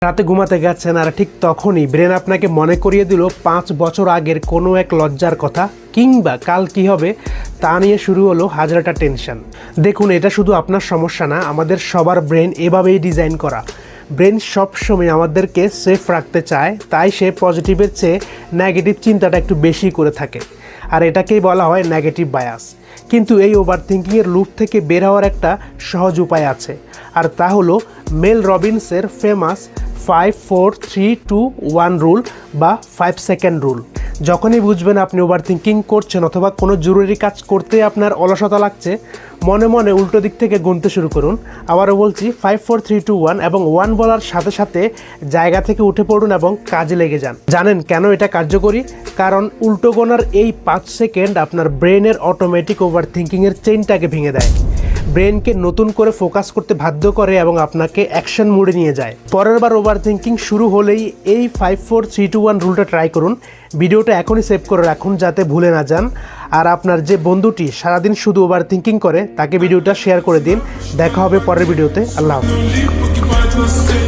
রাতে ঘুমাতে গেছেন আর ঠিক তখনই ব্রেন আপনাকে মনে করিয়ে দিল 5 বছর আগের কোনো এক লজ্জার কথা, কিংবা কাল কি হবে তা নিয়ে শুরু হলো হাজারটা টেনশন। দেখুন, এটা শুধু আপনার সমস্যা না, আমাদের সবার ব্রেন এভাবেই ডিজাইন করা। ব্রেন সবসময় আমাদেরকে সেফ রাখতে চায়, তাই সে পজিটিভের চেয়ে নেগেটিভ চিন্তাটা একটু বেশি করে থাকে, আর এটাকেই বলা হয় নেগেটিভ বায়াস। কিন্তু এই ওভার থিঙ্কিংয়ের লুপ থেকে বের হওয়ার একটা সহজ উপায় আছে, আর তা হলো মেল রবিনসের ফেমাস 5-4-3-2-1 রুল বা 5 সেকেন্ড রুল। যখনই বুঝবেন আপনি ওভার থিঙ্কিং করছেন অথবা কোনো জরুরি কাজ করতে আপনার অলসতা লাগছে, মনে মনে উল্টো দিক থেকে গুনতে শুরু করুন। আবারও বলছি 5-4-3-2-1, এবং 1 বলার সাথে সাথে জায়গা থেকে উঠে পড়ুন এবং কাজে লেগে যান। জানেন কেন এটা কার্যকরী? কারণ উল্টো গোনার এই 5 সেকেন্ড আপনার ব্রেনের অটোমেটিক ওভার থিঙ্কিংয়ের চেইনটাকে ভেঙে দেয়, ব্রেনকে নতুন করে ফোকাস করতে বাধ্য করে এবং আপনাকে অ্যাকশন মোডে নিয়ে যায়। পরের বার ওভার থিঙ্কিং শুরু হলেই এই 5-4-3-2-1 রুলটা ট্রাই করুন। ভিডিওটা এখনই সেভ করে রাখুন যাতে ভুলে না যান। আর আপনার যে বন্ধুটি সারাদিন শুধু ওভার থিঙ্কিং করে তাকে ভিডিওটা শেয়ার করে দিন। দেখা হবে পরের ভিডিওতে। আল্লাহ হাফেজ।